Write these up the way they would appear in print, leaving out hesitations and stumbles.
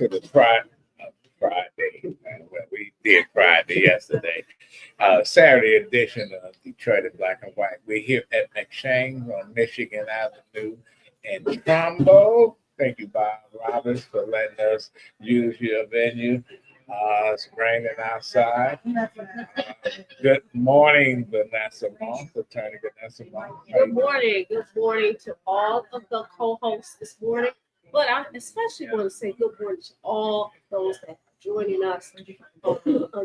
to the Friday. Well, we did Friday yesterday. Saturday edition of Detroit in Black and White. We're here at McShane's on Michigan Avenue in Trumbo. Thank you, Bob Roberts, for letting us use your venue. It's raining outside. Good morning, Vanessa Monk, Attorney Vanessa Monk. Good morning. Good morning to all of the co-hosts this morning. But I especially want to say good morning to all those that are joining us on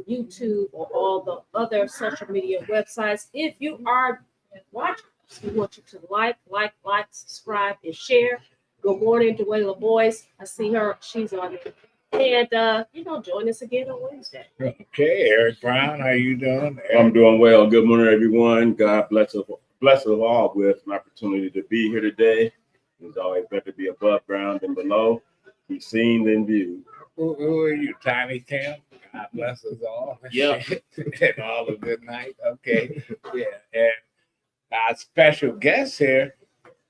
YouTube or all the other social media websites. If you are watching us, we want you to like, subscribe, and share. Good morning, Dwayla Boyce. I see her. She's on there. And, join us again on Wednesday. Okay, Eric Brown, how you doing? I'm doing well. Good morning, everyone. God bless us all with an opportunity to be here today. It's always better to be above ground than below, be seen than viewed. Who are you, Tiny Tim? God bless us all. Yeah. And all a good night. Okay. Yeah. And our special guest here,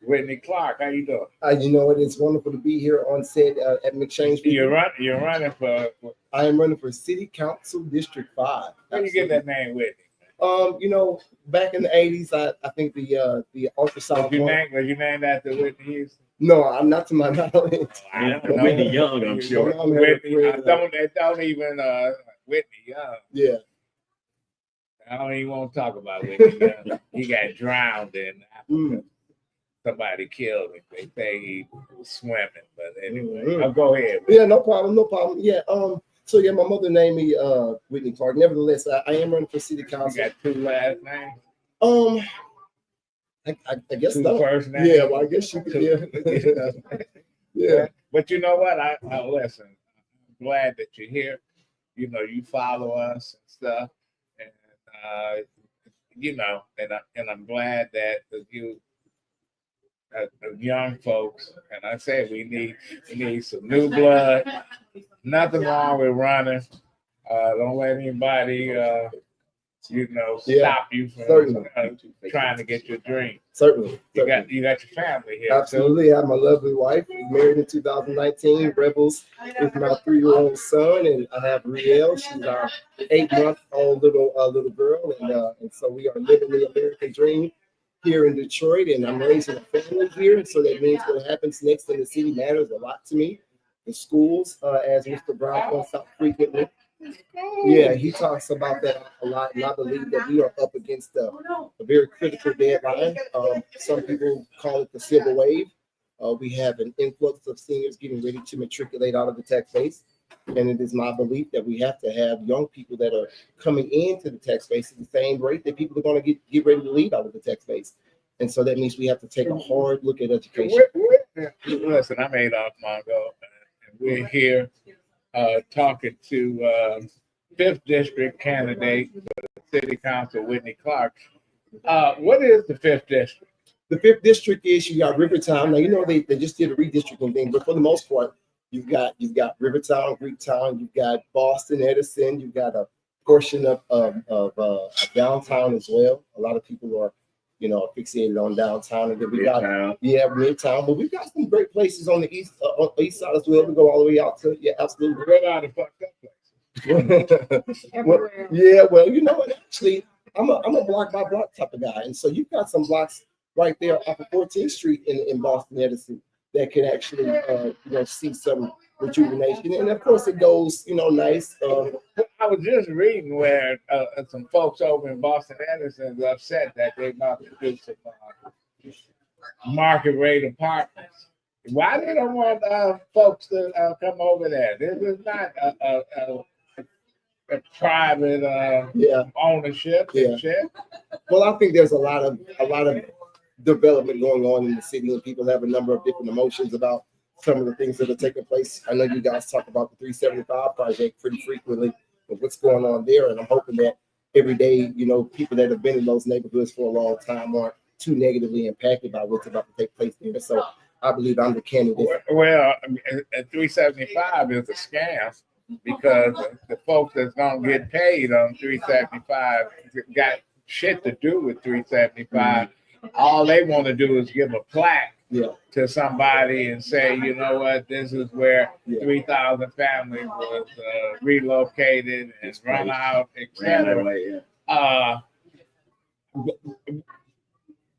Whitney Clark. How you doing? It's wonderful to be here on set at McShane's. You're running for. I am running for City Council District 5. Where you get that name, Whitney? Back in the 80s, I think the ultrasound. Was you named after Whitney Houston? No, I'm not to my knowledge. Whitney Young, I'm sure. Whitney, don't even Whitney Young. Yeah. I don't even want to talk about Whitney Young. He got drowned in Africa. Somebody killed him. They say he was swimming, but anyway, I'll go ahead. Yeah, no problem. Yeah. So my mother named me Whitney Clark. Nevertheless, I am running for city council. You got two last names? I guess two so. First names? Yeah, well, I guess you could. Yeah. Yeah. But you know what? I listen. I'm glad that you're here. You follow us and stuff, and and I'm glad that you. Young folks, and I say we need some new blood. Nothing wrong with running. Don't let anybody stop you from trying to get your dream. Certainly. You got your family here. Absolutely. I have my lovely wife, married in 2019. Rebels is my 3-year-old son, and I have Riel. She's our 8-month-old little girl, and so we are living the American dream here in Detroit, and I'm raising a family here, so that means what happens next in the city matters a lot to me. The schools, as Mr. Brown points out frequently, he talks about that a lot, and I believe that we are up against a very critical deadline. Some people call it the civil wave. We have an influx of seniors getting ready to matriculate out of the tax base, and it is my belief that we have to have young people that are coming into the tax base at the same rate that people are going to get ready to leave out of the tax base. And so that means we have to take a hard look at education. Listen, I'm Adolph Mongo, and we're here talking to 5th District candidate for the City Council, Whitney Clark. What is the 5th District? The 5th District is, you got Rivertown. Now, they just did a redistricting thing, but for the most part, you've got Rivertown, Greektown, you've got Boston, Edison, you've got a portion of downtown as well. A lot of people are, fixated on downtown, and then we got Midtown, but we've got some great places on the east side as well. We go all the way out to absolutely. Where are the fucked up places? Everywhere. Actually, I'm a block by block type of guy, and so you've got some blocks right there off of 14th Street in Boston, Edison, that can actually see some rejuvenation, and of course it goes nice. I was just reading where some folks over in Boston Edison are upset that they're about to do some market rate apartments. Why they don't want folks to come over there? This is not a private ownership. Yeah. Well, I think there's a lot of development going on in the city, and people have a number of different emotions about some of the things that are taking place. I know you guys talk about the 375 project pretty frequently, but what's going on there, and I'm hoping that every day, people that have been in those neighborhoods for a long time aren't too negatively impacted by what's about to take place there. So I believe I'm the candidate. Well, 375 is a scam because the folks that's going to get paid on 375 got shit to do with 375. All they want to do is give a plaque Yeah. to somebody and say, you know what, this is where Yeah. 3,000 families was relocated and run out, Ran that etc. way, yeah.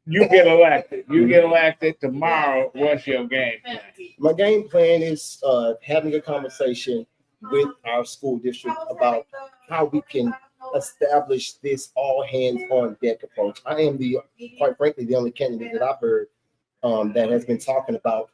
You get elected. You get elected tomorrow. What's your game plan? My game plan is having a conversation with our school district about how we can establish this all hands on deck approach. I am quite frankly, the only candidate that I've heard that has been talking about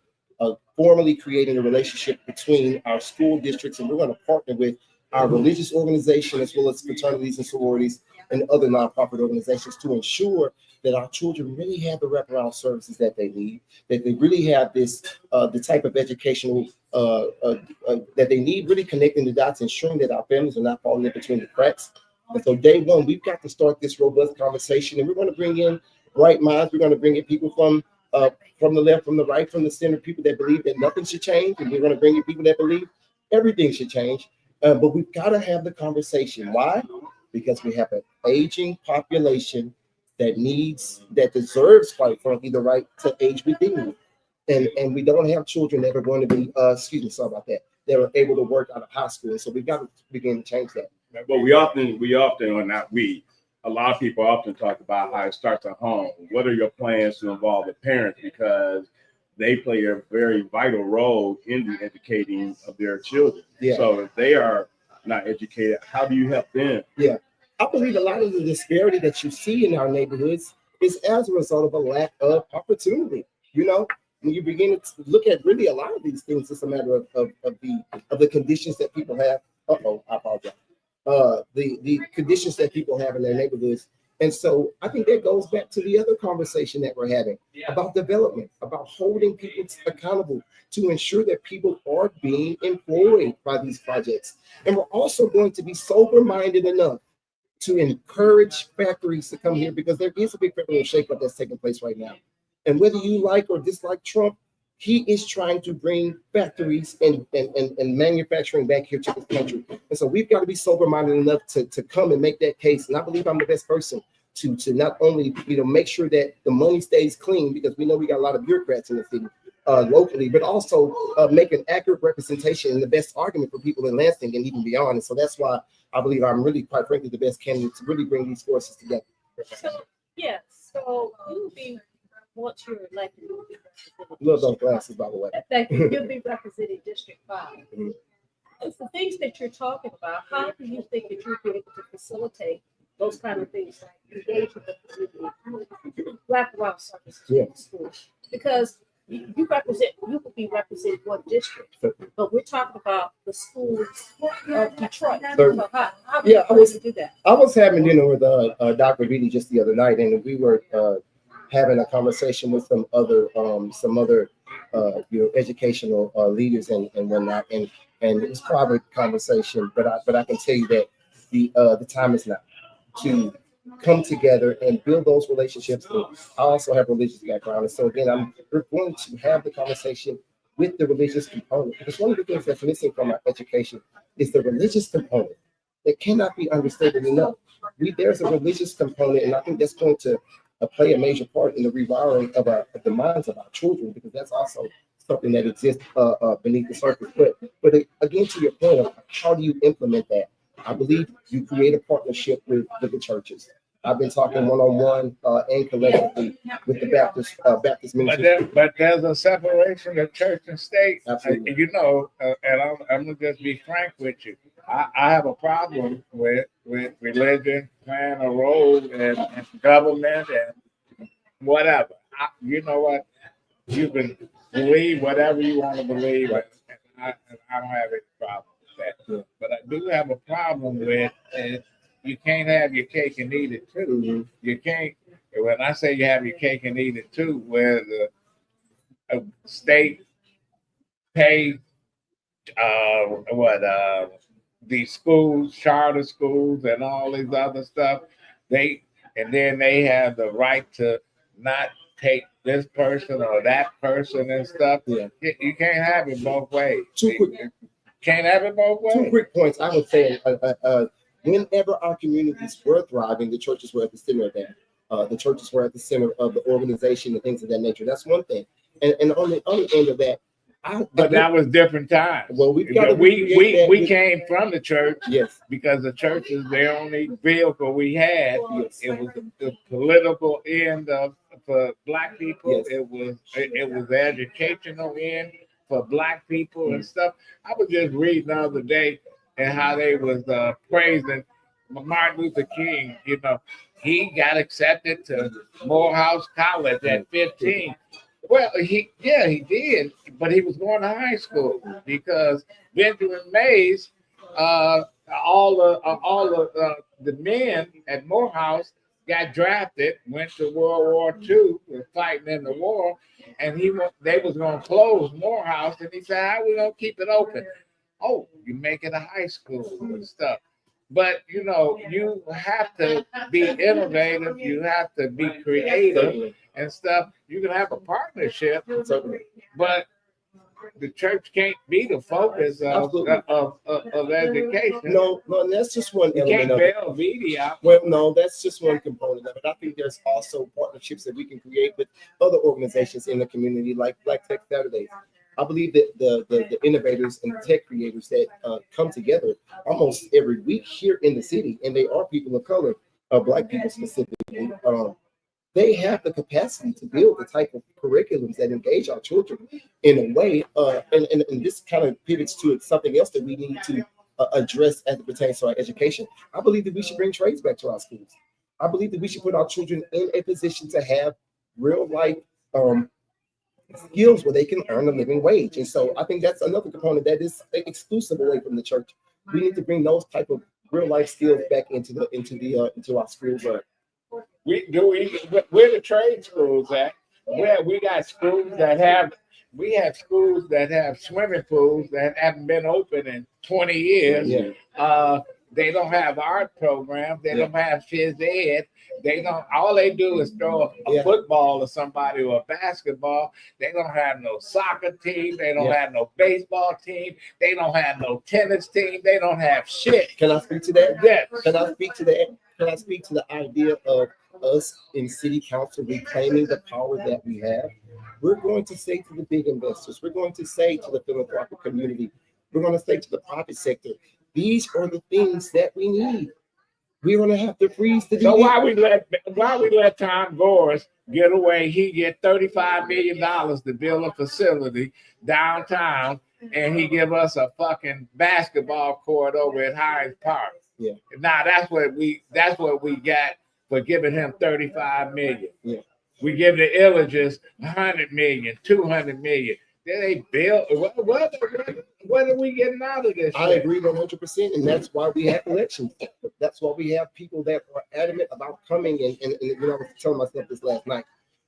formally creating a relationship between our school districts, and we're going to partner with our religious organization as well as fraternities and sororities and other nonprofit organizations to ensure that our children really have the wraparound services that they need, that they really have this the type of educational that they need, really connecting the dots, ensuring that our families are not falling in between the cracks. And so day one, we've got to start this robust conversation, and we're going to bring in bright minds. We're going to bring in people from the left, from the right, from the center, people that believe that nothing should change, and we're going to bring in people that believe everything should change. But we've got to have the conversation. Why? Because we have an aging population that deserves, quite frankly, the right to age with dignity. And we don't have children that are going to be, sorry about that, that are able to work out of high school. And so we've got to begin to change that. But we often, or not we, a lot of people often talk about how it starts at home. What are your plans to involve the parents? Because they play a very vital role in the educating of their children. Yeah. So if they are not educated, how do you help them? Yeah. I believe a lot of the disparity that you see in our neighborhoods is as a result of a lack of opportunity. You know, when you begin to look at really a lot of these things, it's a matter of the conditions that people have. I apologize. The conditions that people have in their neighborhoods. And so I think that goes back to the other conversation that we're having about development, about holding people accountable to ensure that people are being employed by these projects. And we're also going to be sober-minded enough to encourage factories to come here, because there is a big federal shakeup that's taking place right now. And whether you like or dislike Trump, he is trying to bring factories and manufacturing back here to this country. And so we've got to be sober-minded enough to come and make that case. And I believe I'm the best person to not only make sure that the money stays clean, because we know we got a lot of bureaucrats in the city locally, but also make an accurate representation and the best argument for people in Lansing and even beyond. And so that's why I believe I'm really, quite frankly, the best candidate to really bring these forces together. So you'll be, once you're elected, you'll be represented. Love those glasses, by the way. Thank you. You'll be representing District 5. Mhm. It's the things that you're talking about. How do you think that you'll be able to facilitate those kind of things, like engage with the community, wraparound services in the schools? Because you will be representing one district, but we're talking about the schools of Detroit. So how I was do that? I was having dinner with Dr. Beatty just the other night, and we were having a conversation with some other educational leaders and whatnot, and it was private conversation, but I can tell you that the time is now to come together and build those relationships. And I also have a religious background, and so again, we're going to have the conversation with the religious component, because one of the things that's missing from our education is the religious component that cannot be understated enough. There's a religious component, and I think that's going to play a major part in the rewiring of the minds of our children, because that's also something that exists beneath the surface. But again, to your point of how do you implement that, I believe you create a partnership with the churches. I've been talking one-on-one and collectively with the Baptist ministry. But there's a separation of church and state. Absolutely. And I'm gonna just be frank with you. I have a problem with religion playing a role in government and whatever. You know what? You can believe whatever you want to believe, and I don't have any problem with that. But I do have a problem with you can't have your cake and eat it too. Mhm. You can't. When I say you have your cake and eat it too, where the state pay these schools, charter schools, and all these other stuff, and then they have the right to not take this person or that person and stuff. Yeah. You can't have it both ways. Can't have it both ways. 2 quick points. I would say, whenever our communities were thriving, the churches were at the center of that. The churches were at the center of the organization and things of that nature. That's one thing. And on the end of that, But that was different times. Well, we've got to we came from the church, yes, because the church is the only vehicle we had. yes, It was the political end of for black people. Yes. It was the educational end for black people and stuff. I was just reading the other day and how they was praising Martin Luther King. You know, he got accepted to Morehouse College at 15. Well, he did, but he was going to high school because Benjamin Mays, all the men at Morehouse got drafted, went to World War II, was fighting in the war, and they was going to close Morehouse, and he said, "How we gonna keep it open?" Oh, you make it a high school and stuff. But you know, you have to be innovative. You have to be creative and stuff. You can have a partnership, but the church can't be the focus of education. No, and that's just one You element can't of it. bail media. Well, no, that's just one component of it. I think there's also partnerships that we can create with other organizations in the community, like Black Tech Saturdays. I believe that the innovators and tech creators that come together almost every week here in the city, and they are people of color, Black people specifically, they have the capacity to build the type of curriculums that engage our children in a way, and this kind of pivots to something else that we need to address as it pertains to our education. I believe that we should bring trades back to our schools. I believe that we should put our children in a position to have real life skills where they can earn a living wage. And so I think that's another component that is exclusive away from the church. We need to bring those type of real life skills back into our schools. Where the trade schools at? Where we got schools that have schools that have swimming pools that haven't been open in 20 years. Yeah. They don't have art programs. They Yeah. don't have phys ed. All they do is throw a football to somebody or a basketball. They don't have no soccer team. They don't have no baseball team. They don't have no tennis team. They don't have shit. Can I speak to that? Yes. Can I speak to that? Can I speak to the idea of us in city council reclaiming the power that we have? We're going to say to the big investors, we're going to say to the philanthropic community, we're going to say to the private sector, these are the things that we need. We're going to have to freeze the. So why we let Tom Gores get away? He get $35 million to build a facility downtown, and he give us a fucking basketball court over at Hyde Park. Yeah. Now that's what we got for giving him $35 million. Yeah. We give the Illiges $100 million, $200 million. Then they build. What are we getting out of this? I agree 100%, and that's why we have elections. That's why we have people that are adamant about coming. And you know, I was telling myself this last night.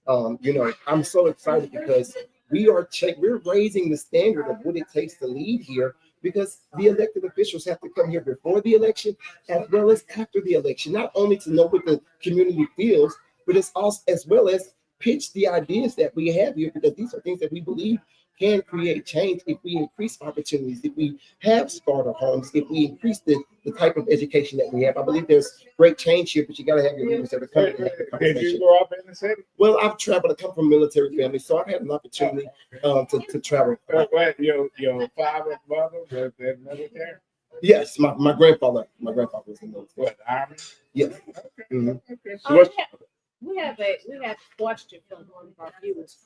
You know, I'm so excited because we're raising the standard of what it takes to lead here, because the elected officials have to come here before the election as well as after the election, not only to know what the community feels, but it's also as well as pitch the ideas that we have here, because these are things that we believe can create change if we increase opportunities, if we have starter homes, if we increase the type of education that we have. I believe there's great change here, but you got to have your leaders that are coming and have the conversation. Did you grow up in the city? Well, I've traveled. I come from a military family, so I've had an opportunity to travel. Your father, mother was in the military? Yes, my grandfather was in the military. What, Army? Yes. Mm-hmm. Okay. So We have a question from one of our viewers.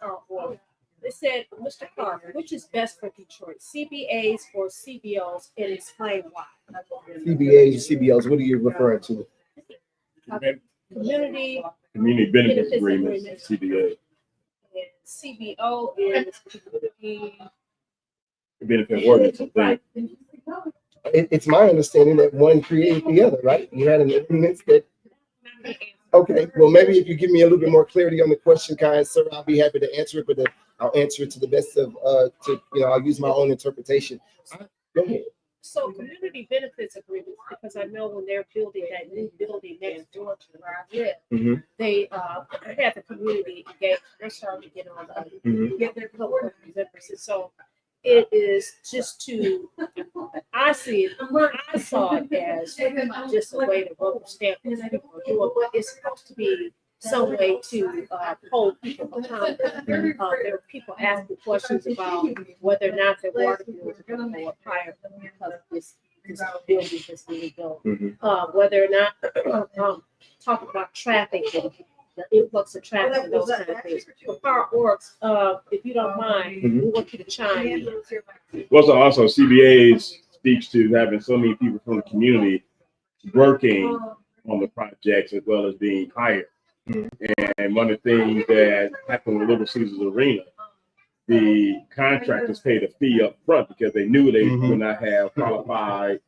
They said, Mr. Clarke, which is best for Detroit, CBAs or CBOs, and explain why? CBAs, CBOs, what are you referring to? Community benefits agreements, CBA. and CBO is community Benefit ordinance. Right. It's my understanding that one created the other, right? You had an ordinance that. Okay, well, maybe if you give me a little bit more clarity on the question, kind sir, I'll be happy to answer it, but I'll answer it to the best of, I'll use my own interpretation. Go ahead. So community benefits agreements, because I know when they're building that new building next door to where I live, Mhm. they have the community engaged. They're starting to get on, get their public members. And so it is just I saw it as just a way to rubber stamp what people are doing, but it's supposed to be some way to hold people accountable. There are people asking questions about whether or not their water bills are going to go up higher because this building is really built. Whether or not talking about traffic and the influx of traffic and those kind of things. For Power Orgs, if you don't mind, we want you to chime in. Well, so also CBA speaks to having so many people from the community working on the projects as well as being hired. And one of the things that happened with Little Caesars Arena, the contractors paid a fee up front because they knew they would not have qualified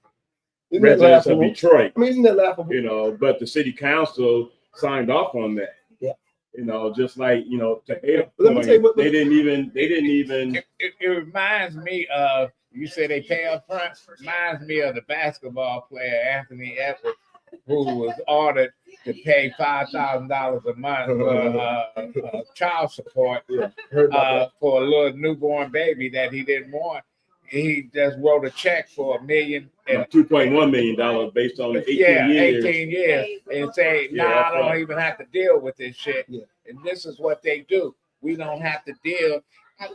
residents of Detroit. I mean, isn't that laughable? You know, but the city council signed off on that. Yeah. You know, just like, you know, to Adolph, Let me tell you what, they didn't even. It reminds me of, you say they pay up front, reminds me of the basketball player Anthony Edwards, who was ordered to pay $5,000 a month for child support for a little newborn baby that he didn't want. He just wrote a check for $1 million and $2.1 million based on 18 years. 18 years, and say, I don't even have to deal with this shit. And this is what they do. We don't have to deal.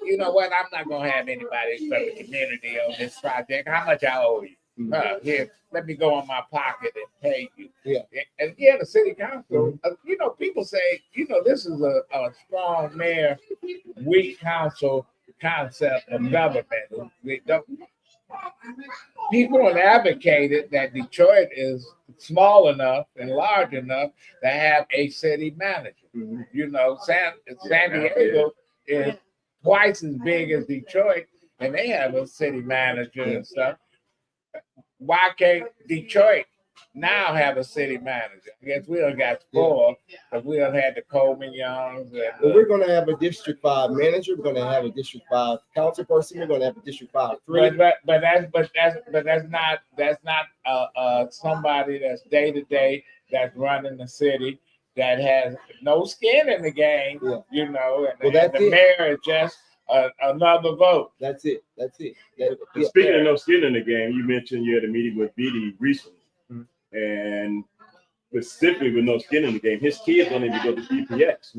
You know what? I'm not gonna have anybody from the community on this project. How much I owe you? Here, let me go in my pocket and pay you. And the city council. You know, people say, you know, this is a strong mayor, weak council concept of government. People have advocated that Detroit is small enough and large enough to have a city manager. You know, San Diego is twice as big as Detroit, and they have a city manager and stuff. Why can't Detroit now have a city manager? I guess we done got spoiled because we done had the Coleman Youngs. Well, we're going to have a District 5 manager. We're going to have a District 5 council person. We're going to have a District 5 3. But that's not somebody that's day to day that's running the city that has no skin in the game. You know, and the mayor is just another vote. That's it. Speaking of no skin in the game, you mentioned you had a meeting with BD recently. And specifically with no skin in the game, his kids don't even go to DPX.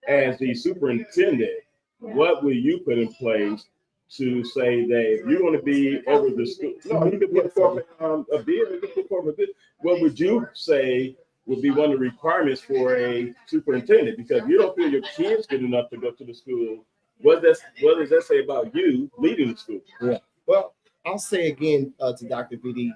As the superintendent, what will you put in place to say that if you want to be over the school? No, you can put forth a bid. You can put forth a bid. What would you say would be one of the requirements for a superintendent? Because you don't feel your kids good enough to go to the school. What does that say about you leading the school? Well, I'll say again to Dr. BD,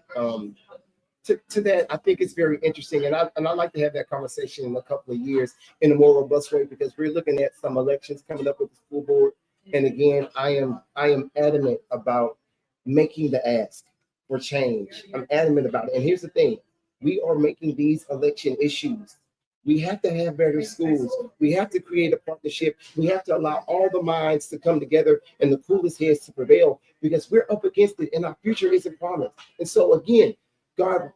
to that, I think it's very interesting, and I'd like to have that conversation in a couple of years in a more robust way, because we're looking at some elections coming up with the school board, and again, I am adamant about making the ask for change. I'm adamant about it, and here's the thing: we are making these election issues. We have to have better schools. We have to create a partnership. We have to allow all the minds to come together and the coolest heads to prevail, because we're up against it, and our future isn't promised. And so again, God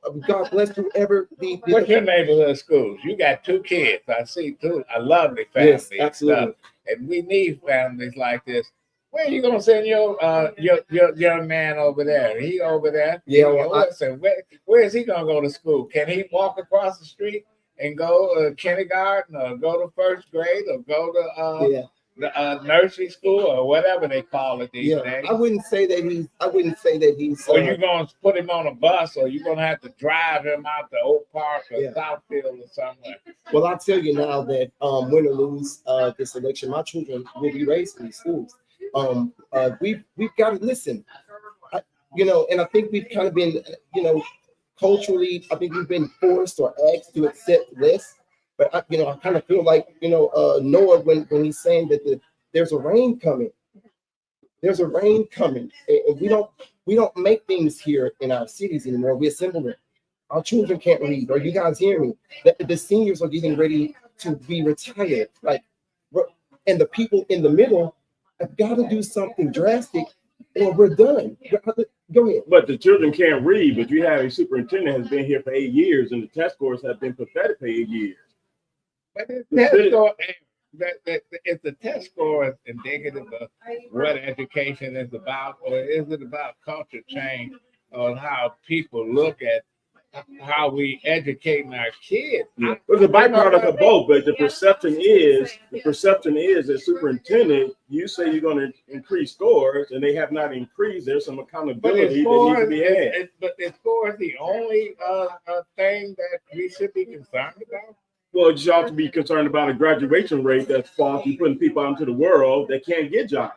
bless whoever What's your neighborhood schools? You got 2 kids. I see 2. A lovely family. Yes, absolutely. And we need families like this. Where are you gonna send your young man over there? He over there? Yeah. Well, listen, where is he gonna go to school? Can he walk across the street and go to kindergarten, or go to 1st grade, or go to the nursery school, or whatever they call it these days? I wouldn't say that he's. Or you're gonna put him on a bus, or you're gonna have to drive him out to Oak Park or Southfield or somewhere. Well, I'll tell you now that win or lose this election, my children will be raised in these schools. We've got to listen, and I think we've kind of been, culturally, I think we've been forced or asked to accept less. But I kind of feel like Noah when he's saying that there's a rain coming. There's a rain coming, and we don't make things here in our cities anymore. We assemble them. Our children can't read. Are you guys hearing me? The seniors are getting ready to be retired. And the people in the middle have got to do something drastic, or we're done. Go ahead. But the children can't read. But you have a superintendent has been here for 8 years, and the test scores have been pathetic for 8 years. But if the test score is indicative of what education is about, or is it about culture change on how people look at how we educating our kids. It was a byproduct of both, but the perception is that superintendent, you say you're going to increase scores, and they have not increased. There's some But accountability that needs to be had. but as far as the only thing that we should be concerned about. Well, you ought to be concerned about a graduation rate that's false. You're putting people out into the world that can't get jobs.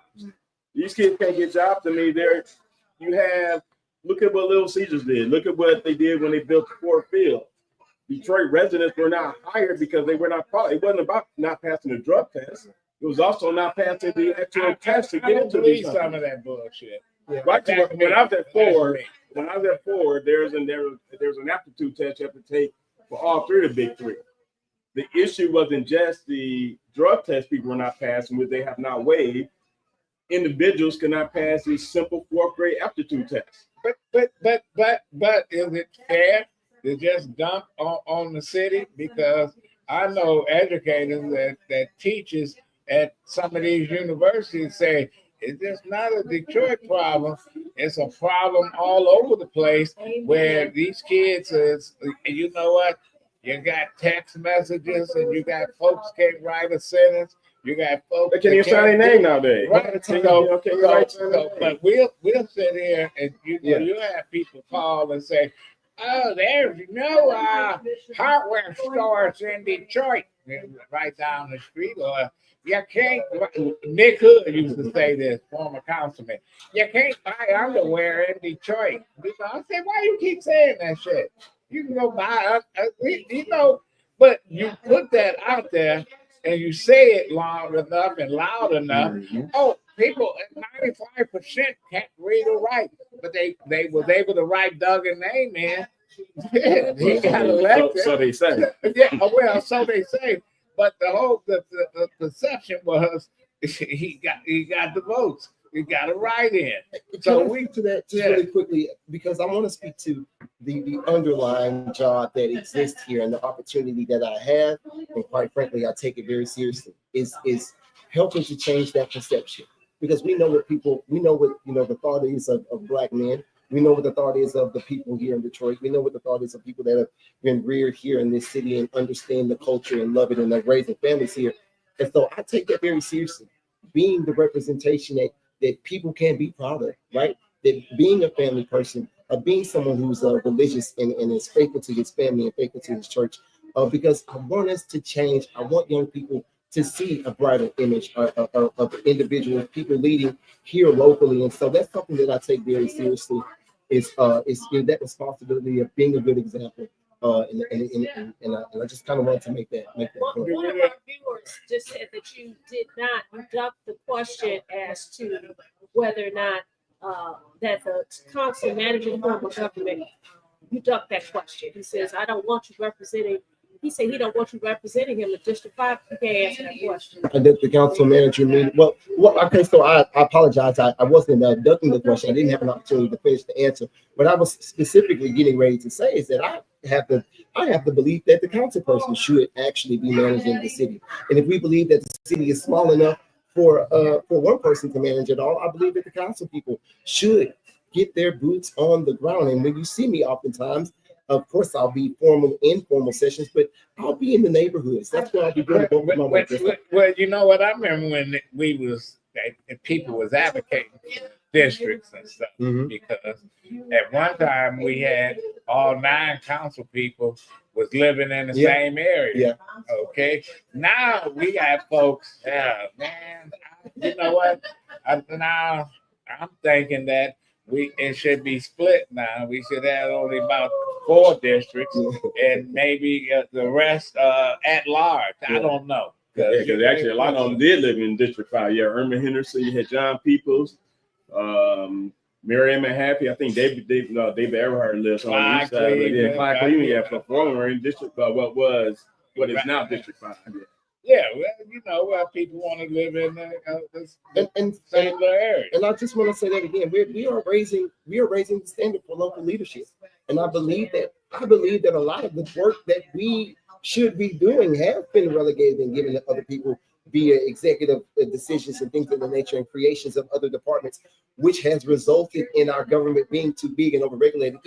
These kids can't get jobs. I mean, look at what Little Caesars did. Look at what they did when they built Ford Field. Detroit residents were not hired because they were not qualified. It wasn't about not passing the drug test. It was also not passing the actual test to get into these. Some of that bullshit. Yeah. Right. When I was at Ford, there's an aptitude test you have to take for all three of the big three. The issue wasn't just the drug test people were not passing, which they have not waived. Individuals cannot pass these simple fourth grade aptitude tests. But is it fair to just dump on the city? Because I know educators that teachers at some of these universities say it's just not a Detroit problem. It's a problem all over the place where these kids is, you know what? You got text messages and you got folks can't write a sentence. You got folks. They can't even sign their name nowadays. Right. But we'll sit here and you have people call and say, "Oh, there's no hardware stores in Detroit right down the street." Or you can't. Nick Hood used to say this, former councilman. You can't buy underwear in Detroit. I said, "Why you keep saying that shit? You can go buy, but you put that out there and you say it long enough and loud enough. Mm-hmm. Oh, people, 95% can't read or write, but they was able to write Doug's name in. He got elected. So they say. Yeah, well, so they say. But the perception was he got the votes. We got to write in. So we to that just really quickly because I want to speak to the underlying job that exists here and the opportunity that I have, and quite frankly, I take it very seriously. Is helping to change that perception because we know what the thought is of Black men. We know what the thought is of the people here in Detroit. We know what the thought is of people that have been reared here in this city and understand the culture and love it and are raising families here. And so I take that very seriously. Being the representation that people can be proud of, right? That being a family person, being someone who's religious and is faithful to his family and faithful to his church, because I want us to change. I want young people to see a brighter image of individuals, people leading here locally, and so that's something that I take very seriously. Is that responsibility of being a good example, and I just kind of want to make that point. One of our viewers just said that you did not deduct the question as to whether or not that the council manager form of government, you ducked that question. He says, I don't want you representing. He said he don't want you representing him in District 5. You can't answer that question. And that the council manager meeting. Well, okay, so I apologize. I wasn't ducking the question. I didn't have an opportunity to finish the answer. What I was specifically getting ready to say is that I have the belief that the council person should actually be managing the city. And if we believe that the city is small enough for one person to manage it all, I believe that the council people should get their boots on the ground. And when you see me oftentimes, of course, I'll be formal, informal sessions, but I'll be in the neighborhoods. That's where I'll be doing both of my work. Well, you know what? I remember when people was advocating districts and stuff, because at one time we had all 9 council people was living in the same area. Yeah. Okay. Now we got folks. Man, you know what? Now I'm thinking that it should be split now. We should have only about 4 districts and maybe the rest at large. I don't know. Because actually a lot of them did live in District 5. Yeah, Irma Henderson, you had John Peoples, Miriam and Happy. I think David Everhart lives on the east side. Clarke Cleveland, for former in District what is now District 5. Yeah, well, people want to live in this same area. And I just want to say that again. We are raising the standard for local leadership, and I believe that a lot of the work that we should be doing has been relegated and given to other people, via executive decisions and things of the nature and creations of other departments, which has resulted in our government being too big and overregulated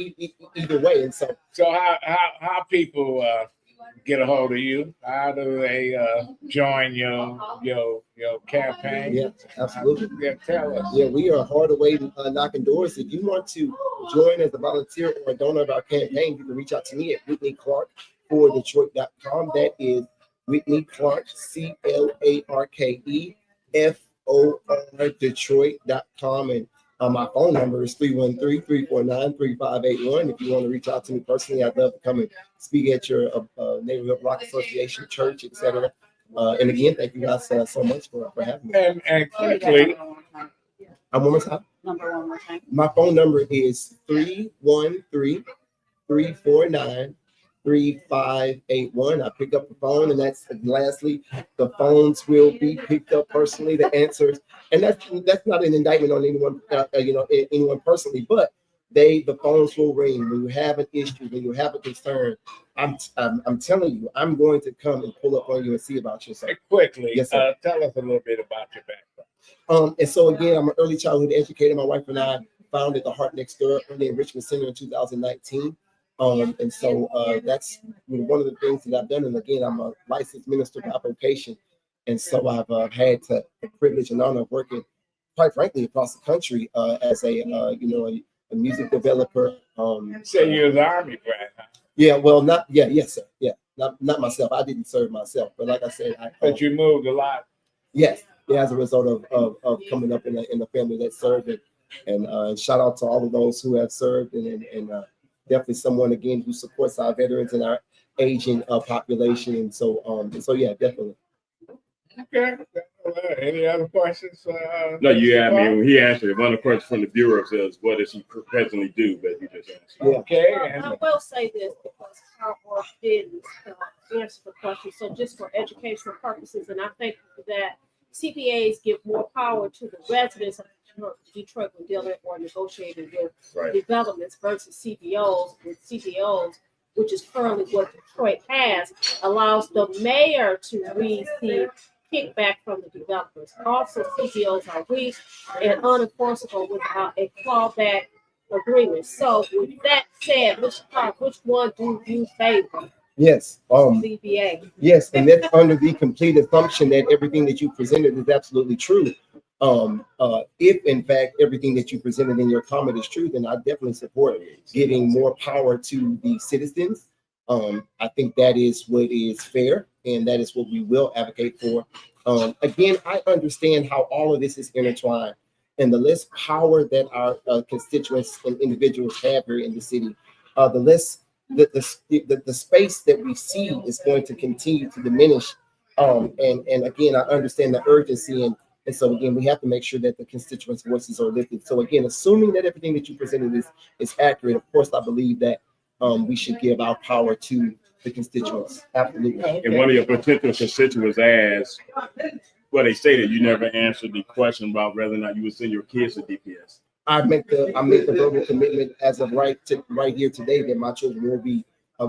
either way. And so how people get a hold of you? How do they join your campaign? yeah, absolutely. Yeah, tell us. Yeah, we are hard away knocking doors. If you want to join as a volunteer or a donor of our campaign, you can reach out to me at Whitney Clark for Detroit.com. That is Whitney Clark, CLARKE FOR Detroit.com. And my phone number is 313-349-3581. If you want to reach out to me personally, I'd love to come and speak at your neighborhood block association, church, etc. And again, thank you guys so much for having me. And quickly, One more time. Number one more time. My phone number is 313-349-3581. I pick up the phone, and that's lastly, the phones will be picked up personally, the answers. And that's not an indictment on anyone, anyone personally, but the phones will ring when you have an issue, when you have a concern. I'm telling you, I'm going to come and pull up on you and see about yourself. Quickly, Yes, sir. Tell us a little bit about your background. And so again, I'm an early childhood educator. My wife and I founded the Heart Next Door Early Enrichment Center in 2019. And so that's one of the things that I've done. And again, I'm a licensed minister by vocation. And so I've had the privilege and honor of working, quite frankly, across the country as a music developer. Say you're the Army brat, huh? Yeah, well, yes, sir. Yeah, not myself. I didn't serve myself, but like I said, But you moved a lot. Yes, yeah, as a result of coming up in a family that served, and shout out to all of those who have served, and definitely someone again who supports our veterans and our aging population, and so yeah, definitely. Okay. Any other questions? No, you have me. He answered one of the questions from the Bureau says, "What does he presently do?" But you just answered. Yeah. Okay. I will say this because Adolph didn't answer the question. So just for educational purposes, and I think that CPAs give more power to the residents of Detroit when dealing or negotiating with developments versus CBOs. With CBOs, which is currently what Detroit has, allows the mayor to receive kickback from the developers. Also, CBOs are weak and unenforceable without a clawback agreement. So, with that said, which one do you favor? Yes. CBA. Yes, and that's under the complete assumption that everything that you presented is absolutely true. If in fact everything that you presented in your comment is true, then I definitely support giving more power to the citizens. I think that is what is fair, and that is what we will advocate for. Again, I understand how all of this is intertwined, and the less power that our constituents and individuals have here in the city, the less the space that we see is going to continue to diminish. And again, I understand the urgency, and so again, we have to make sure that the constituents' voices are lifted. So again, assuming that everything that you presented is accurate, of course, I believe that we should give our power to the constituents. Absolutely. And one of your potential constituents asked, well, they say that you never answered the question about whether or not you would send your kids to DPS. I make the verbal commitment as of right here today that my children will be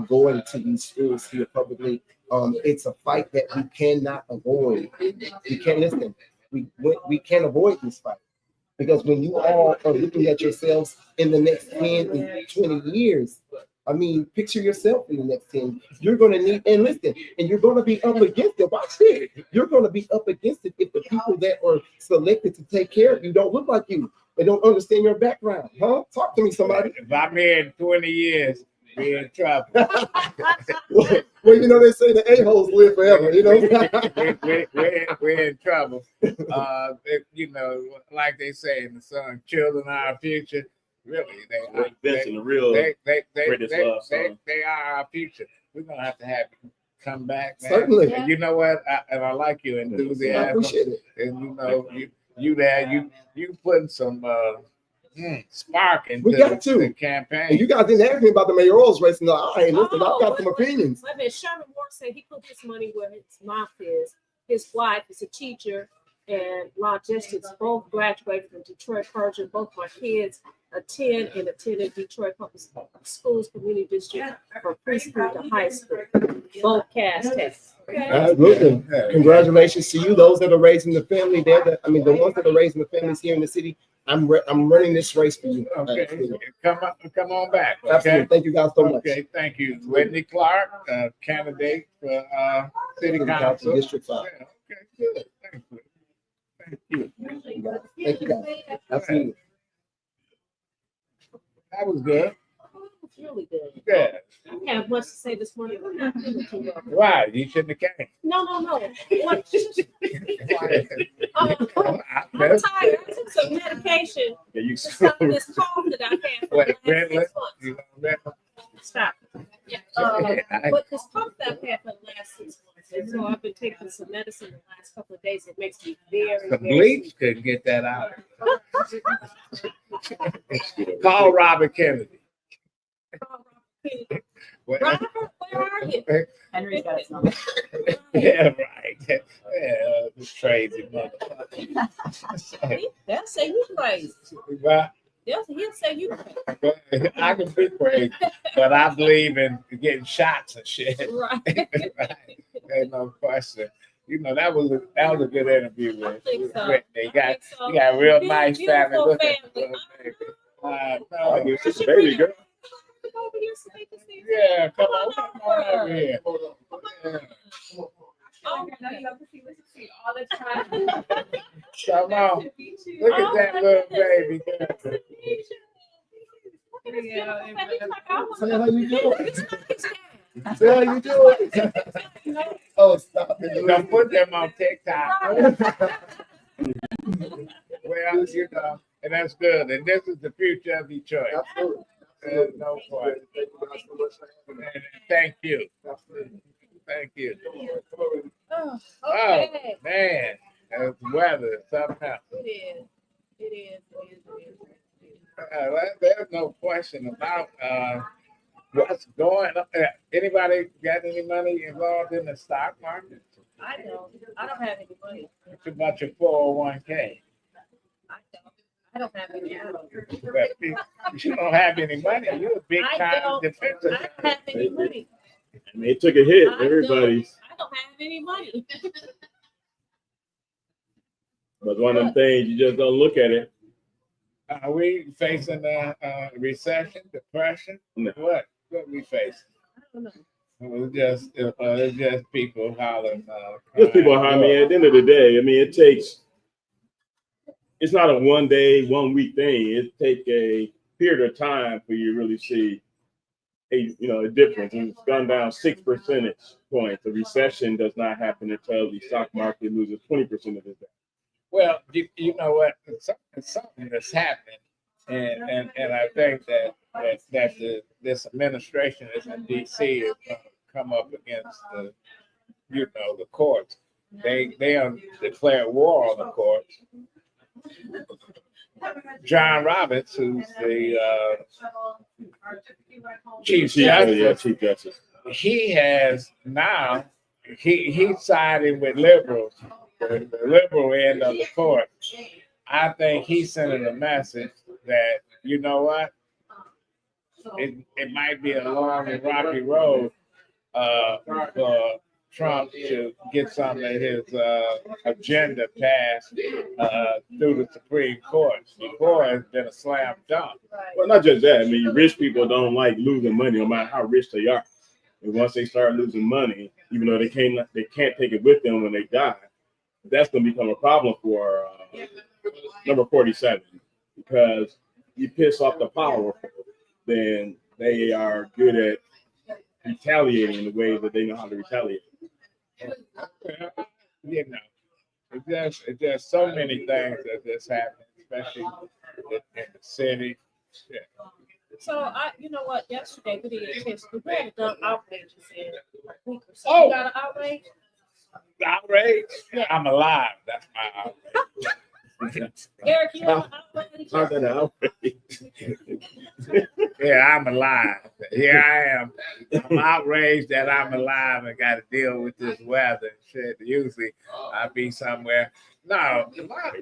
going to these schools here publicly. It's a fight that we cannot avoid. We can't listen. We can't avoid this fight, because when you all are looking at yourselves in the next 10 and 20 years, I mean, picture yourself in the next 10. You're going to need, and listen, and you're going to be up against it. Watch this. You're going to be up against it if the people that are selected to take care of you don't look like you. They don't understand your background. Huh? Talk to me, somebody. If I'm here in 20 years, we're in trouble. Well, you know, they say the a-holes live forever, you know. we're in trouble. You know, like they say in the song, children are our future. Really, they are our future. We're gonna have to have you come back, man. Certainly. And you know what? I like your enthusiasm. I appreciate it. And you know, you putting some spark into the campaign. And you guys didn't ask me about the mayoral's race. No, I ain't listen. I've got some opinions. Wait a minute. Sherman Moore said he put his money where his mouth is. His wife is a teacher and logistics. Both graduated from Detroit Persian. Both my kids attended Detroit Public Schools Community District from preschool to high school. Both cast tests. Absolutely. Congratulations to you. Those that are raising the family, the ones that are raising the families here in the city. I'm running this race for you. Okay, come on back. Okay, Absolutely. Thank you guys so much. Okay, thank you, Whitney Clark, candidate for city council. District 5. Yeah, okay, good. Thank you. Thank you guys. Absolutely. That was good. It's really good. Yeah. I didn't have much to say this morning. I'm not feeling too well. Why? You shouldn't have came. No. What? I'm That's- tired. I took some medication Yeah, you to stop this cough that I've had for What, the last Ritalin? 6 months. You know that? Stop. But this cough that I've had for the last 6 months, and so I've been taking some medicine the last couple of days. It makes me very, The very bleach couldn't get that out. Call Robert Kennedy. Well, Robert, where are you? Henry's got his number. yeah, right. Yeah, this crazy motherfucker. They'll say you crazy. But He'll say you crazy. I can be crazy, but I believe in getting shots and shit. Right. Right. Ain't no question. You know, that was a good interview with I think so. Whitney. You got I think so. you got a real Big, nice family. beautiful Look at the family. little baby. Oh, No. it's just a baby girl. Come over here so they can see. Yeah, come on over here. Yeah. Oh, all the time. Come on. Look at that little baby girl. Say how you doing. Say how you doing. Oh, stop it. Don't put them on TikTok. Well, you know, and that's good. And this is the future of Detroit. Absolutely. No question. And thank you. Thank you. Oh, Oh, okay. man. The weather is something else. It is. There's no question about what's going on. Anybody got any money involved in the stock market? I don't have any money. Too much of 401k. I don't have any money. But you don't have any money. You're a big time defensive. I don't have any money. I mean, it took a hit. I Everybody's. don't have any money. But one of them things you just don't look at it. Are we facing a recession, depression? No. What we facing? I don't know. It's just people hollering. Just people, I mean, at the end of the day, I mean, it's not a 1 day, 1 week thing. It takes a period of time for you to really see a difference. And it's gone down 6 percentage points. The recession does not happen until the stock market loses 20% of its value. Well, you know what? It's something that's happening, and I think that this administration is in D.C. is going to come up against the courts. They declare war on the courts. John Roberts, who's the Chief Justice, he has now he's siding with liberals, the liberal end of the court. I think he's sending a message that, you know what, it might be a long and rocky road for Trump to get some of his agenda passed through the Supreme Court. Before it's been a slam dunk. Well, not just that. I mean, rich people don't like losing money, no matter how rich they are. And once they start losing money, even though they can't take it with them when they die, that's going to become a problem for number 47, because you piss off the powerful, then they are good at retaliating in the way that they know how to retaliate. You know, it's just so many things that just happen, especially in the city. Yeah. So you know what? Yesterday we did test. We had done outrages in a week or so. Oh. You got an outrage? Outrage? I'm alive. That's my outrage. Eric, you have an outrage? Not that outrage. Yeah, I'm alive. Here I am. I'm outraged that I'm alive and got to deal with this weather and shit. Usually I'd be somewhere. No,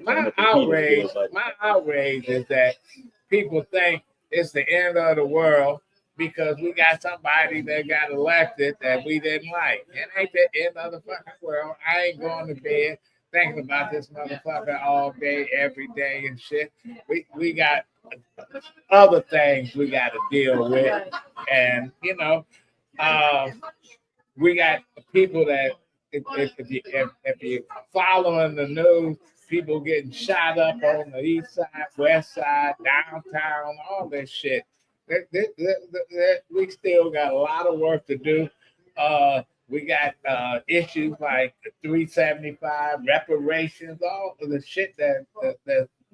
my outrage is that people think it's the end of the world because we got somebody that got elected that we didn't like. It ain't the end of the fucking world. I ain't going to bed thinking about this motherfucker all day, every day and shit. We got other things we got to deal with, and we got people that if you following the news, people getting shot up on the east side, west side, downtown, all this shit. We still got a lot of work to do. We got issues like 375 reparations, all of the shit that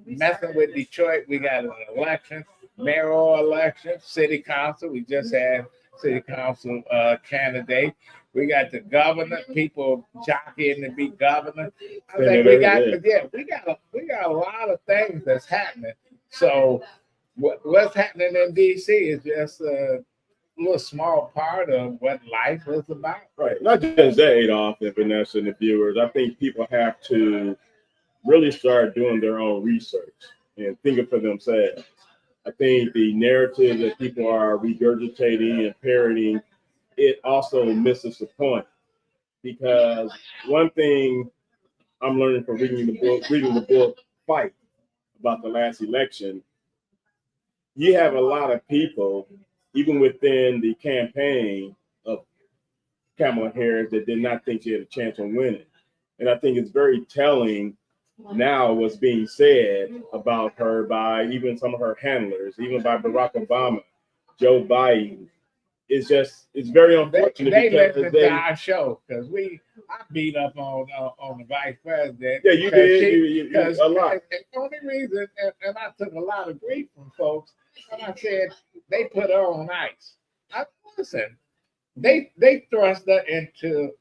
messing with Detroit. We got an election, mayoral election, city council. We just had city council candidate. We got the governor, people jockeying to be governor. I think we got a lot of things that's happening. So what's happening in DC is just a little small part of what life is about. Right. Not just that, Adolph and Vanessa and the viewers. I think people have to really start doing their own research and thinking for themselves. I think the narrative that people are regurgitating and parroting, it also misses the point. Because one thing I'm learning from reading the book Fight about the last election, you have a lot of people, even within the campaign of Kamala Harris, that did not think she had a chance of winning. And I think it's very telling now what's being said about her by even some of her handlers, even by Barack Obama, Joe Biden. It's very unfortunate. They listen to our show because I beat up on the vice president. Yeah, you did. Because a lot. The only reason, and I took a lot of grief from folks, and I said they put her on ice. Listen, they thrust her into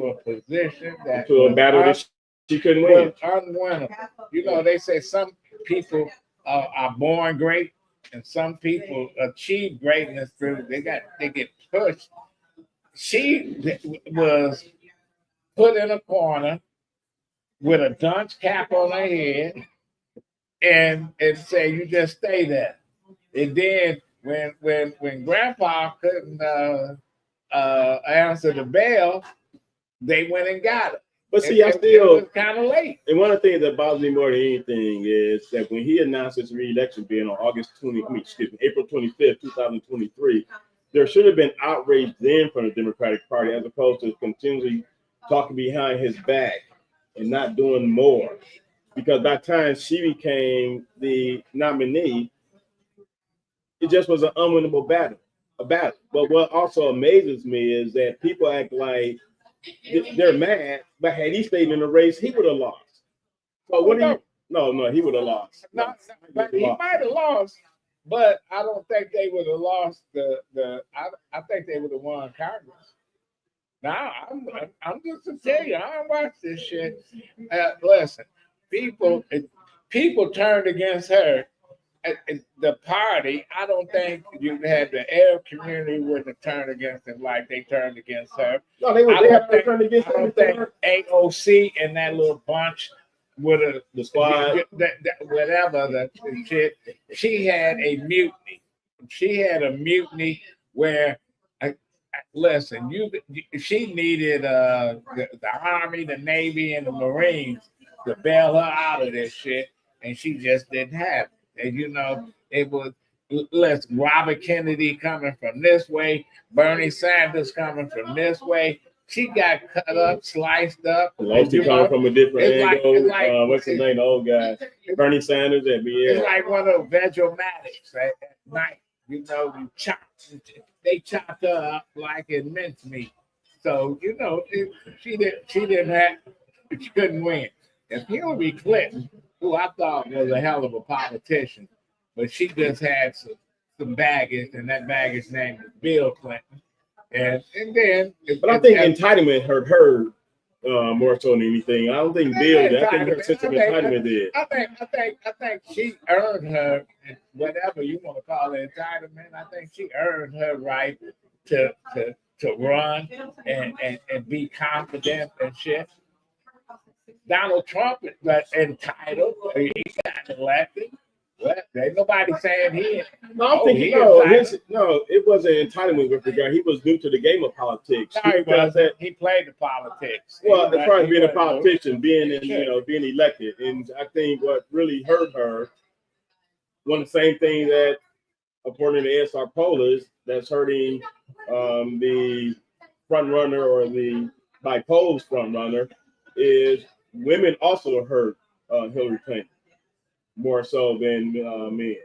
a position that to a battle that she couldn't win. Unwinnable. They say some people are born great. And some people achieve greatness through they get pushed. She was put in a corner with a dunce cap on her head and say you just stay there. And then when Grandpa couldn't answer the bell, they went and got her. But see, it was kind of late. And one of the things that bothers me more than anything is that when he announced his re-election being on April 25th, 2023, there should have been outrage then from the Democratic Party as opposed to continually talking behind his back and not doing more. Because by the time she became the nominee, it just was an unwinnable battle. But what also amazes me is that people act like they're mad, but had he stayed in the race, he would have lost. So he would have lost. But he might have lost, but I don't think they would have lost I think they would have won Congress. Now I'm just to tell you, I don't watch this shit. Listen, people turned against her. The party, I don't think you had the Arab community would have turned against him like they turned against her. No, they turned against her. I don't think AOC and that little bunch would have the squad, whatever the shit. She had a mutiny. She had a mutiny where, listen, she needed the Army, the Navy, and the Marines to bail her out of this shit, and she just didn't have it. And it was Robert Kennedy coming from this way, Bernie Sanders coming from this way. She got cut up, sliced up. She coming from a different angle. What's his name? The old guy, Bernie Sanders. It's like one of those vegomatics at night. They chopped her up like in mincemeat. So she couldn't win. If Hillary Clinton, who I thought was a hell of a politician, but she just had some baggage, and that baggage name was Bill Clinton. And then, but I think entitlement hurt her more so than anything. I don't think Bill did. I think her sense of entitlement did. I think she earned her, whatever you want to call it, entitlement. I think she earned her right to run and be confident and shit. Donald Trump got entitled. He got elected. What? Ain't nobody saying he. No, I'm Oh, thinking he no, entitled. it wasn't entitlement with regard. He was new to the game of politics. No, he Because wasn't. He played the politics. well, as far as being a He wasn't- politician, being elected, and I think what really hurt her, one of the same thing that, according to the ASR pollers, that's hurting the front runner or the by polls front runner, is women also hurt Hillary Clinton more so than men.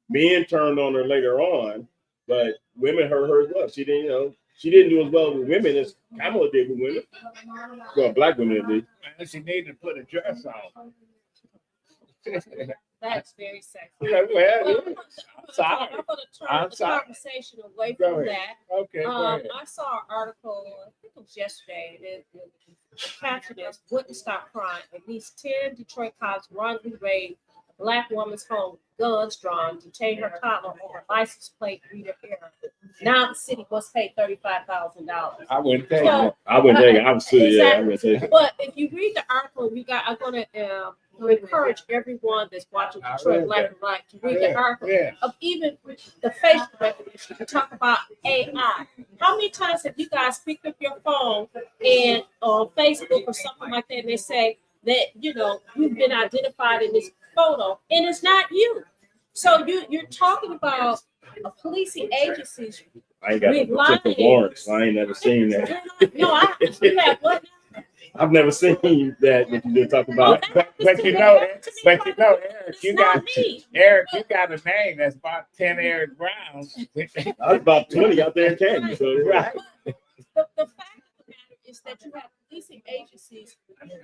Men turned on her later on, but women hurt her as well. She didn't do as well with women as Kamala did with women. Well, black women at least. Man, she needed to put a dress on. That's very sexy. Well, Well, I'm sorry. I'm going to turn I'm the sorry. conversation away Go from ahead. that. Okay, go ahead. I saw an article, I think it was yesterday. The caption is "Wouldn't Stop Crying." At least 10 Detroit cops wrongly raided a black woman's home, guns drawn, detained her toddler over license plate reader error. Now the city must pay $35,000. I wouldn't take So- it. I wouldn't take it. I would sue. Yeah, I Exactly. would take it. But if you read the article, I'm going to encourage everyone that's watching I Detroit read Black that. and White to read the article Yeah. of even the facial recognition. You talk about AI. How many times have you guys picked up your phone and on Facebook or something like that, and they say that you've been identified in this photo, and it's not you. So you're talking about a policing agencies. I ain't got no particular warrants. I ain't never seen that. No, you have what? I've never seen that you just talked about. But Eric, Eric, you got a name that's about 10 Eric Browns. I was about 20 out there in Canton. So, Right. The fact of the matter is that you have policing agencies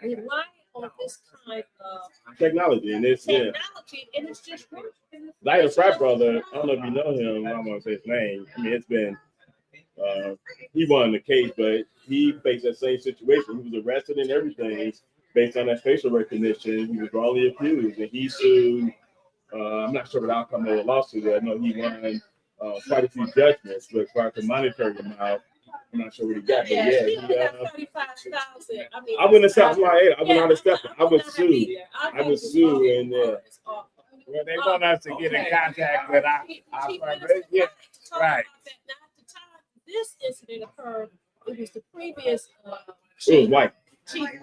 relying on this kind of technology, and it's technology, and it's just wrong. I had a frat brother. I don't know if you know him. I'm gonna say his name. I mean, it's been he won the case, but he faced that same situation. He was arrested and everything based on that facial recognition. He was wrongly accused, and he sued. I'm not sure what the outcome of the lawsuit is. I know he won quite a few judgments, but as far as the monetary amount, I'm not sure what he got. But Yeah, yeah, he he, only got 35,000. I wouldn't have stopped my head. I would not have stepped. I would not sue. either. I would sue, and It's awful. Well, they want us to get in contact with our yeah, right. Now, at the time this incident occurred, it was the previous it was chief white.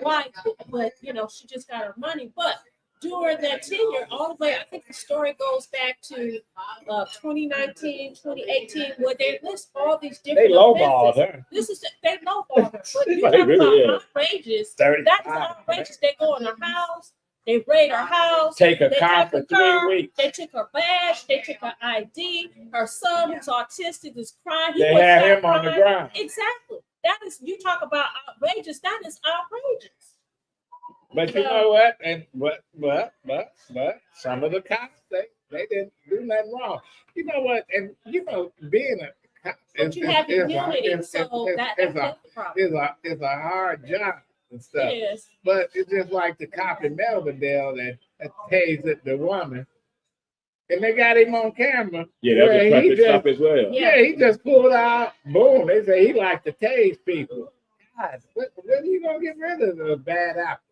wife, but she just got her money. But during that tenure, all the way, I think the story goes back to 2019, 2018, where they list all these different They lowballed offenses. her. This is they lowballed her. But you They talk really about outrageous. 35. That's outrageous. They go in her house. They raid her house. Take a They car took for her car, 3 weeks. They took her badge. They took her ID. Her son, who's autistic, is crying. They was had not him on the crying. ground. Exactly. That is, you talk about outrageous. That is outrageous. But you know what? And but some of the cops they didn't do nothing wrong. You know what? And being a cop But you have immunity, so that's the problem. it's a hard job and stuff. It is. But it's just like the cop in Melvindale that tased the woman, and they got him on camera. Yeah, that was a where he traffic stop as well. Yeah. Yeah, he just pulled out. Boom! They say he liked to tase people. God, when are you gonna get rid of the bad apples?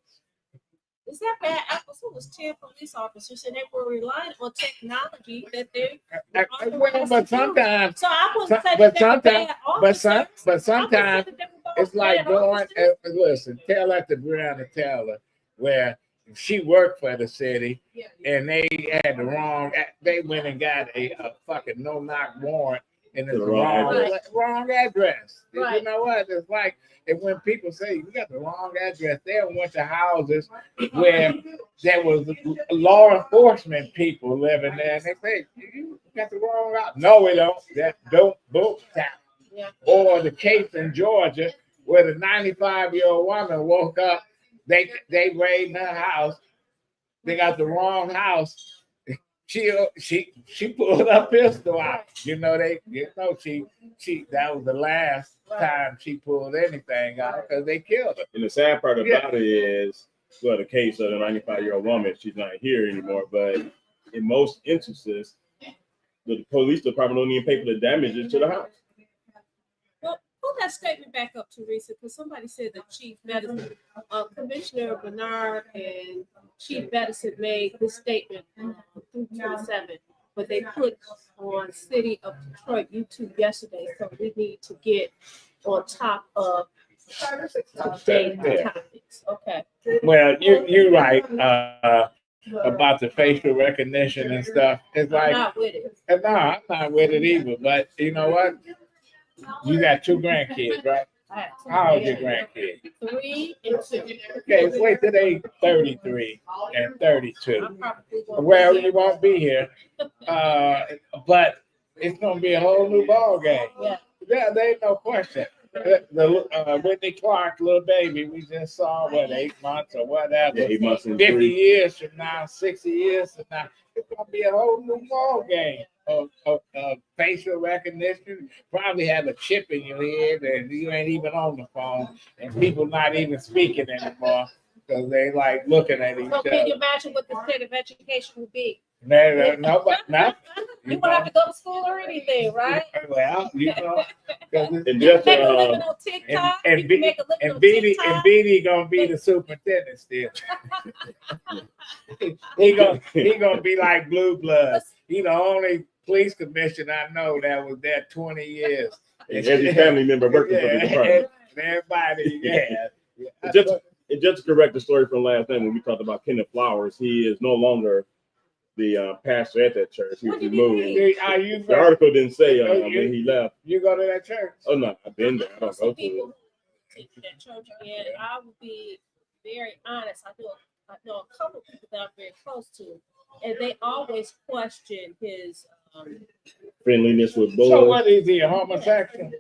Is that bad? Apples, it was 10 police officers, and they were relying on technology that they. Well, but sometimes, So I wouldn't say but that they were sometimes, bad but officers. sometimes I wouldn't say that they were it's like bad going. officers. Listen, tell that to Breonna Taylor, where she worked for the city, and they had the wrong. They went and got a fucking no-knock warrant, and it's the wrong address. Right. You know what? It's like, and when people say you got the wrong address, they went to houses where there was law enforcement people living there, and they say you got the wrong house. No, we don't. That don't book tap. Yeah. Or the case in Georgia where the 95-year-old woman woke up, they raided her house. They got the wrong house. She pulled her pistol out. She that was the last time she pulled anything out because they killed her. And the sad part about it is, well, the case of the 95-year-old woman, she's not here anymore. But in most instances, the police department don't even pay for the damages to the house. Well, pull that statement back up, Teresa, because somebody said that Chief Medicine, Commissioner Bernard and Chief Medicine made this statement through 27, but they put on City of Detroit YouTube yesterday, so we need to get on top of daily topics. Okay. Well, you're right about the facial recognition and stuff. It's I'm like, not with it. no, I'm not with it either. But you know what? You got 2 grandkids, right? I have two How old your grandkids. grandkids? 3 and 2. Okay, wait till they 33 and 32. I'm probably gonna Well, be you won't be here, but it's gonna be a whole new ball game. Yeah. There ain't no question. The Whitney Clark, little baby, we just saw 8 months or whatever. 8 months and 50 3. years from now, 60 years from now, it's gonna be a whole new ball game of facial recognition. Probably have a chip in your head, and you ain't even on the phone, and people not even speaking anymore because they like looking at each So other. can you imagine what the state of education would be? No, no. You won't have to go to school or anything, right? Well, you know, because And You can just make a living on TikTok. and You can make a living on BD TikTok. gonna be the superintendent still. he gonna be like Blue Bloods. He the only police commissioner I know that was there 20 years. and every family member working for the department. Everybody, yeah. And just to correct the story from last night when we talked about Kenneth Flowers, he is no longer the pastor at that church. He was removed. The article didn't say when he left. You go to that church? Oh no, I've been there. I don't Some go to it. people teach that church again. I will be very honest. I know a couple people that I'm very close to, and they always question his. Friendliness with So boys. what is he, a homosexual?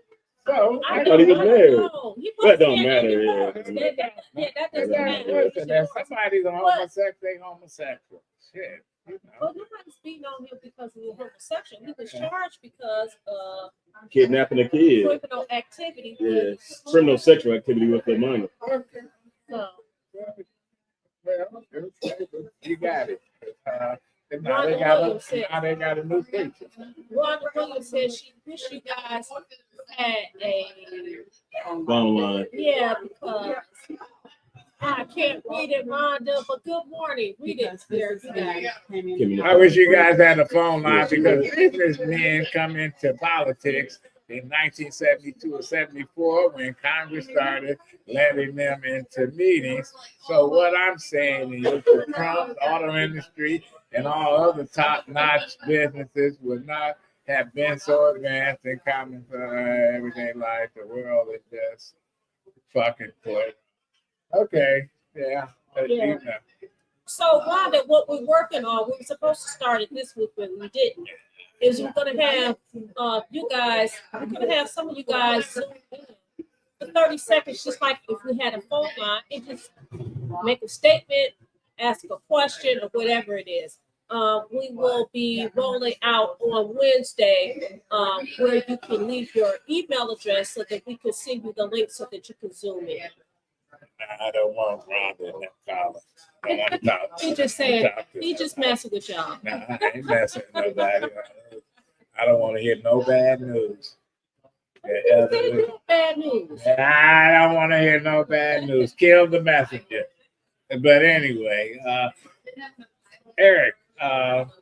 So I thought he was married. He That don't wasn't matter, anymore. yeah. That doesn't matter. Listen, if somebody's a homosexual, they homosexual. Shit. You know. Well, nobody's beating on him because he was homosexual. He was charged because of Kidnapping a kid. criminal activity. Yeah, criminal sexual activity with their money. So, Well, you got it. Now Rhonda they got Williams said- a new preacher. Rhonda Williams said she wish you guys had a Bottom line. yeah, because I can't read it, Rhonda, but good morning. Read it there, you guys. I wish you guys had a phone line because businessmen come into politics in 1972 or 74 when Congress started letting them into meetings. So what I'm saying is the Trump auto industry and all other top-notch businesses would not have been so advanced in common everyday life. The world is just fucking put. Okay, yeah. You know. So, Rhonda, what we're working on, we were supposed to start it this week, but we didn't. Is we're gonna have you guys, we're gonna have some of you guys Zoom in for 30 seconds, just like if we had a phone line, and just make a statement, ask a question, or whatever it is. We will be rolling out on Wednesday where you can leave your email address so that we can send you the link so that you can Zoom in. I don't want Rhonda in that column. I don't want to talk. He just saying, he just messing with y'all. Nah, I ain't messing with nobody. I don't want to hear no bad news. Bad news. I don't want to hear no bad news. Kill the messenger. But anyway, Eric,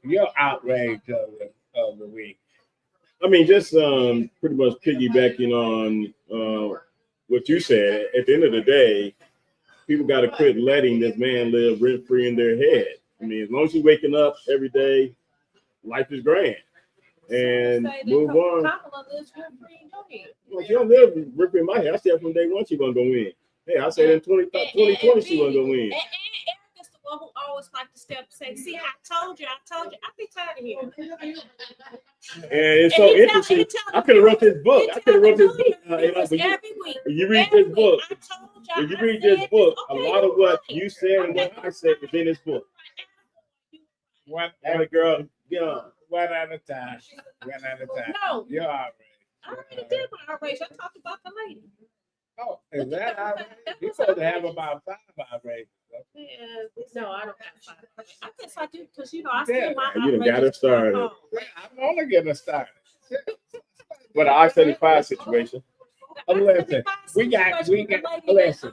your outrage of the week. I mean, just pretty much piggybacking on what you said. At the end of the day, people got to quit letting this man live rent free in their head. I mean, as long as you're waking up every day, life is grand. And move on. Kamala lives rent-free in your head. Well, she don't live rent free in my head. I said from day one she gonna go in. Hey, I said in 2020 she gonna go in. And Eric is the one who always like to step and say, "See, I told you." I be tired of him. And it's so interesting. I could have wrote this book. Every week. When you read this book, I told y'all. when you read this book, a lot of what you said and what I said is in this book. One Girl, get on. One at a time. One at a time. No, You're outraged. I already did my outrage. I talked about the lady. Oh, is that outrage? You're supposed to have about 5 outrages. No, I don't have 5. I guess I do because I still my You done got her started. I'm only getting started. But I 75 situation. Listen, we got listen.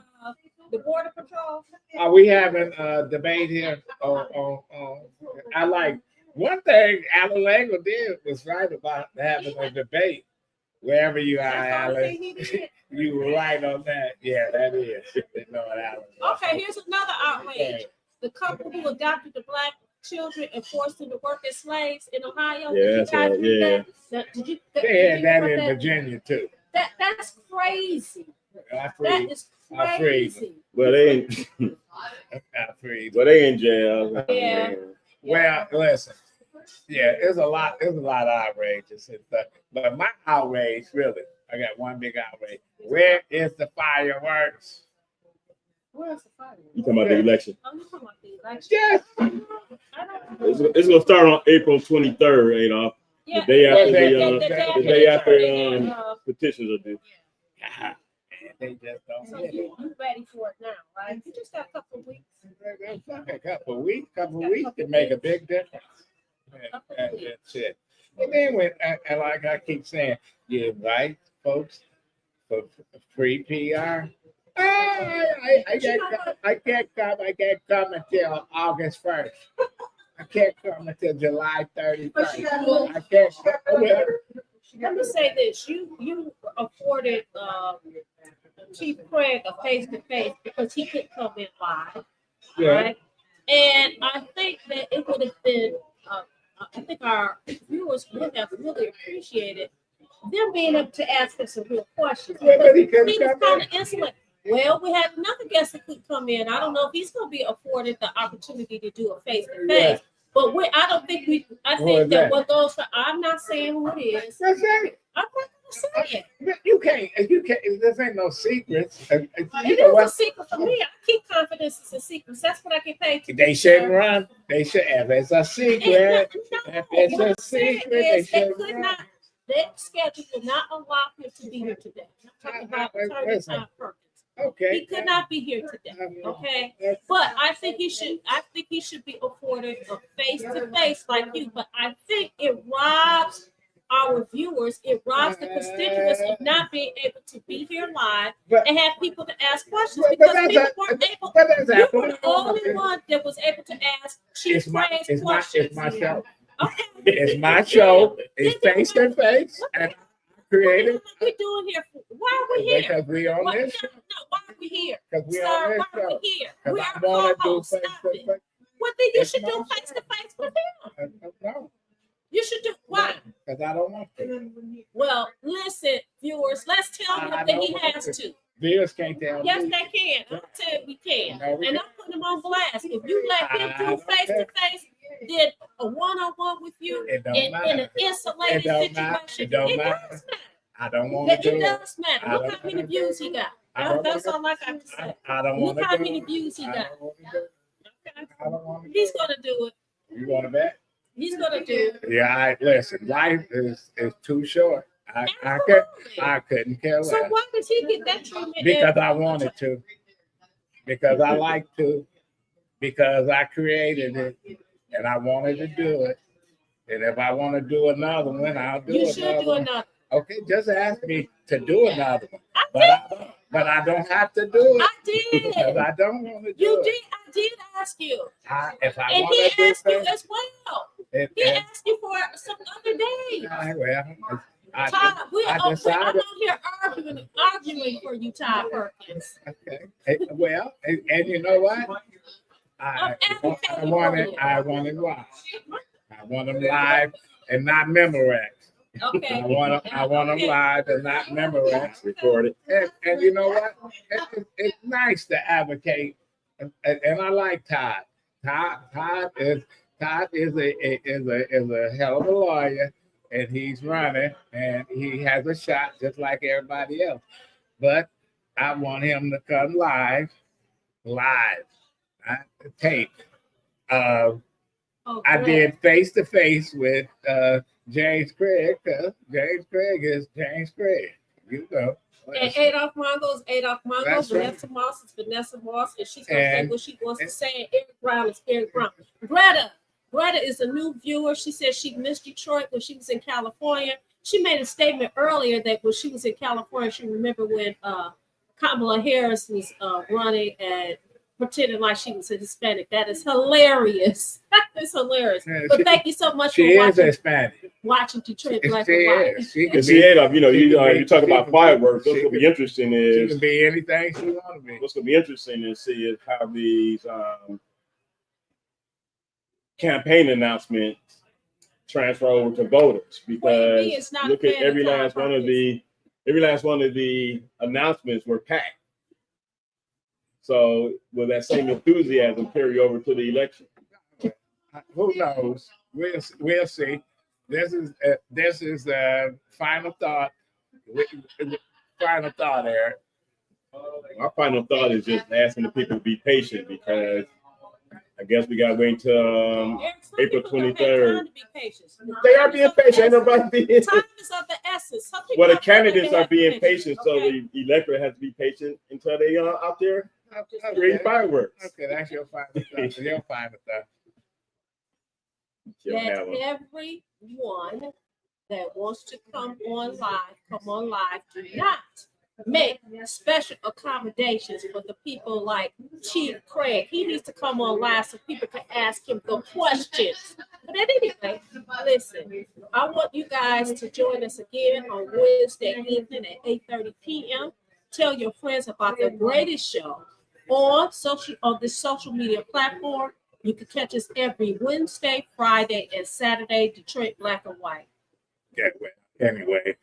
The border patrol. Are we having a debate here? I like One thing Alan Lango did was right about having a debate. Wherever you are, That's the only Alan, thing he did. you were right on that. Yeah, that is. They know what Alan was. Okay, here's another outrage. Okay. The couple who adopted the black children and forced them to work as slaves in Ohio. Yeah, Did you that's guys right, read yeah. that? Did you? They did had you hear that about in Virginia too. That's crazy. I That freed. is I freed. crazy. Well, they in, I freed. well, they in jail. Yeah. Well, listen. Yeah, there's a lot of outrageous and stuff. But my outrage, really, I got one big outrage. Where is the fireworks? Where's the fire? You talking about the election? Oh, you talking about the election? Yes. I don't know. It's gonna start on April 23rd, Adolph. Yeah, The day after the day after uh, petitions are due. They just don't so get it. you ready for it now, right? You just got a couple of weeks. A couple of weeks can make a big difference. That's it. And then when, and like I keep saying, you invite folks for free PR. I can't come until August 1st. I can't come until July 31st. I can't come. Let me say this: you afforded Chief Craig a face to face because he couldn't come in live, Yeah. right? And I think that it would have been. I think our viewers would have really appreciated them being able to ask him some real questions. Yeah, but he He couldn't was come kind in. of insolent. Well, we had another guest that could come in. I don't know if he's going to be afforded the opportunity to do a face to face. But I don't think we. I Who think is that that? what goes for. I'm not saying who it is. That's it. I'm not going to say it. You can't. This ain't no secrets. You It know is a what? secret for me. I keep confidence as a secret. That's what I get paid to do. They shouldn't run. They should. If it's a secret, if it's What a I'm saying secret, they is they shouldn't could run. not. That schedule would not allow him to be here today. I'm talking about Attorney Listen. Todd Perkins. Okay. He could not be here today. Okay. But I think he should be afforded a face to face like you. But I think it robs our viewers, it robs the constituents of not being able to be here live But- and have people to ask questions But because that's people a- weren't able. But that's You Apple. were the only one that was able to ask Chief It's my Craig's questions. it's my show. Okay. It's my show. It's face to face, and I created What are we doing here for? Why are we here? because we on What, no, this. no, why are we here? Because we Sir, on this why are show. we here? Because We I are want to do co-hosts. face Stop to it. face. Well, then you It's should my do show. face to face with him. No, You should do why? because I don't want to. Well, listen, viewers, let's tell him I that he don't has want to. Viewers can't tell Yes, me. they can. I'm telling we can. No, we And can't. I'm putting him on blast. If you let him do face to face, then a one-on-one with you It don't in an matter. insulated It don't matter. situation, It don't it matter. does matter. I don't want to That do it it. does matter. I Look don't how many wanna views he got. I don't That's wanna- all I got to say. I don't want Look to how do many it. views he I got. don't want to do it. Okay. I don't want to do He's it. gonna do it. You want to bet? He's gonna do it. Yeah, listen. Life is too short. I Absolutely. couldn't care So less why did he get that treatment? because I wanted to, because I like to, because I created it and I wanted to do it. And if I want to do another one, I'll do You another should do one. another. Okay, just ask me to do another one, I but I don't have to do it because did. I don't want to do You it. did. I did ask you. If I And want he to do asked you things, as well. it, He asked you for some other day. Todd, I'm decided. not here arguing for you, Todd Perkins. Okay. And you know what? I want it live. I want them live and not Memorex. Okay. I want them live and not Memorex. Recorded. And you know what? It's nice to advocate, and I like Todd. Todd is a hell of a lawyer, and he's running, and he has a shot just like everybody else. But I want him to come live, not the tape. Oh, I great. did face to face with James Craig, because James Craig is James Craig. You know. And Adolph Mongo is Adolph Mongo. That's right. Vanessa Moss is Vanessa Moss, and she's gonna say And- what she wants to say. And Eric Brown is Eric Brown. Greta is a new viewer. She said she missed Detroit when she was in California. She made a statement earlier that when she was in California, she remembered when Kamala Harris was running, and pretending like she was a Hispanic. That is hilarious. It's hilarious. Yeah, But thank you so much She for is Hispanic. watching Detroit Black She and White. is. She can And see, be, Adolph, you she talk can about be- fireworks. What's she going to be can- interesting she is can be anything she want to be. what's going to be interesting to see is how these campaign announcements transfer over to voters, because it's not look a at fan every of Tom last one of the announcements were packed. So will that same enthusiasm carry over to the election? Who knows? We'll see. This is final thought. Final thought, Eric. My final thought is just asking the people to be patient, because I guess we got to wait until April 23rd. They are being patient. Ain't nobody being. Time is of the essence. Some people Well, the don't feel like candidates they are have to being be patient, so okay? the electorate has to be patient until they are out there Okay, creating fireworks. okay, that's your final thought. Your final thought. You'll Let have 'em. everyone that wants to come on live. Do not make special accommodations for the people like Chief Craig. He needs to come on live so people can ask him the questions. But anyway, listen, I want you guys to join us again on Wednesday evening at 8:30 p.m. Tell your friends about the greatest show on this social media platform. You can catch us every Wednesday, Friday, and Saturday, Detroit Black and White. Yeah, well, anyway,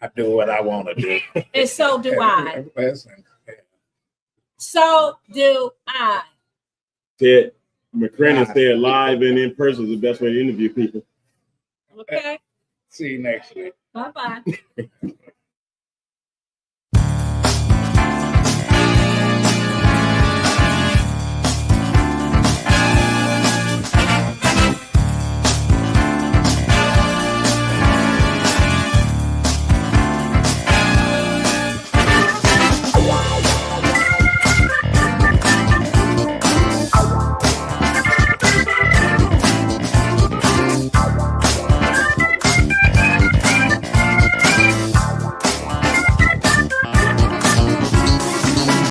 I do what I want to do. And so do I. Listen, So do I. Ted McCrennan said live and in person is the best way to interview people. Okay. see you next week. Bye-bye.